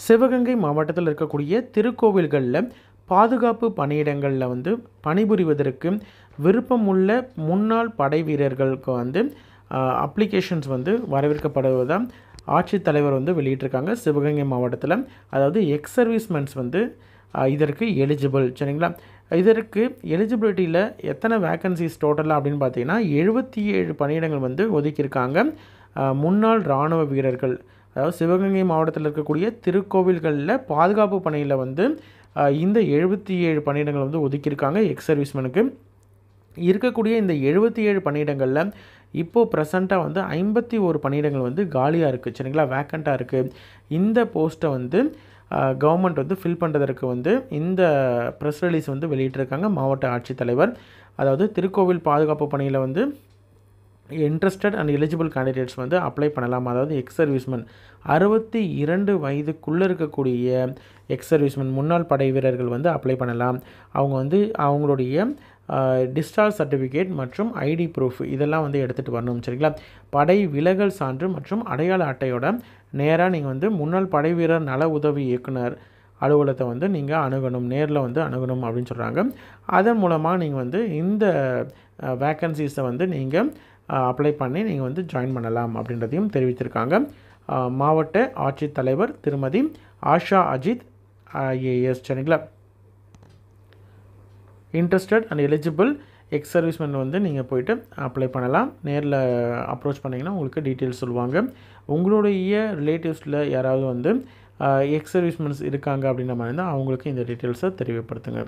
சிவகங்கை மாவட்டத்தில் இருக்கக்கூடிய திருக்கோவில்களில் பாதுகாப்பு பணியிடங்களில் வந்து பணிபுரிவதற்கு விருப்பமுள்ள முன்னாள் படை வீரர்களுக்கு வந்து அப்ளிகேஷன்ஸ் வந்து வரவேற்கப்படுவதாக ஆட்சித்தலைவர் வந்து வெளியிட்டிருக்காங்க சிவகங்கை மாவட்டத்தில். அதாவது எக்ஸ் சர்வீஸ்மென்ஸ் வந்து இதற்கு எலிஜிபிள், சரிங்களா. இதற்கு எலிஜிபிலிட்டியில் எத்தனை வேக்கன்சிஸ் டோட்டலாக அப்படின்னு பார்த்தீங்கன்னா 77 பணியிடங்கள் வந்து ஒதுக்கியிருக்காங்க. முன்னாள் இராணுவ வீரர்கள், அதாவது சிவகங்கை மாவட்டத்தில் இருக்கக்கூடிய திருக்கோவில்களில் பாதுகாப்பு பணியில் வந்து இந்த 77 பணியிடங்கள் வந்து ஒதுக்கியிருக்காங்க எக்ஸ் சர்வீஸ்மேனுக்கு. இருக்கக்கூடிய இந்த 77 பணியிடங்களில் இப்போது ப்ரெசண்ட்டாக வந்து 51 பணியிடங்கள் வந்து காலியாக இருக்குது, சரிங்களா, வேக்கண்ட்டாக இருக்குது. இந்த போஸ்ட்டை வந்து கவர்மெண்ட் வந்து ஃபில் பண்ணுறதற்கு வந்து இந்த ப்ரெஸ் ரிலீஸ் வந்து வெளியிட்டிருக்காங்க மாவட்ட ஆட்சித்தலைவர். அதாவது திருக்கோவில் பாதுகாப்பு பணியில் வந்து இன்ட்ரெஸ்டட் அண்ட் எலிஜிபிள் கேண்டிடேட்ஸ் வந்து அப்ளை பண்ணலாம். அதாவது எக்ஸ் சர்வீஸ்மேன் 62 வயதுக்குள்ளே இருக்கக்கூடிய எக்ஸ் சர்வீஸ்மேன் முன்னாள் படை வீரர்கள் வந்து அப்ளை பண்ணலாம். அவங்க வந்து அவங்களுடைய டிஸ்சார்ஜ் சர்டிஃபிகேட் மற்றும் ஐடி ப்ரூஃப் இதெல்லாம் வந்து எடுத்துகிட்டு வரணும், சரிங்களா. படை விலகல் சான்று மற்றும் அடையாள அட்டையோட நேராக நீங்கள் வந்து முன்னாள் படை வீரர் நல உதவி இயக்குனர் அலுவலகத்தை வந்து நீங்கள் அணுகணும், நேரில் வந்து அணுகணும் அப்படின்னு சொல்கிறாங்க. அதன் மூலமாக நீங்கள் வந்து இந்த வேக்கன்சிஸை வந்து நீங்கள் அப்ளை பண்ணி நீங்கள் வந்து ஜாயின் பண்ணலாம் அப்படின்றதையும் தெரிவித்திருக்காங்க. மாவட்ட ஆட்சித்தலைவர் திருமதி ஆஷா அஜித் ஐஏஎஸ், சரிங்களா. Interested and eligible X serviceman வந்து நீங்கள் போய்ட்டு அப்ளை பண்ணலாம். நேரில் அப்ரோச் பண்ணிங்கன்னா உங்களுக்கு டீட்டெயில்ஸ் சொல்லுவாங்க. உங்களுடைய ரிலேட்டிவ்ஸில் யாராவது வந்து எக்ஸ் சர்வீஸ்மென்ஸ் இருக்காங்க அப்படின்ற மாதிரி இருந்தால் அவங்களுக்கு இந்த டீட்டெயில்ஸை தெரியப்படுத்துங்க.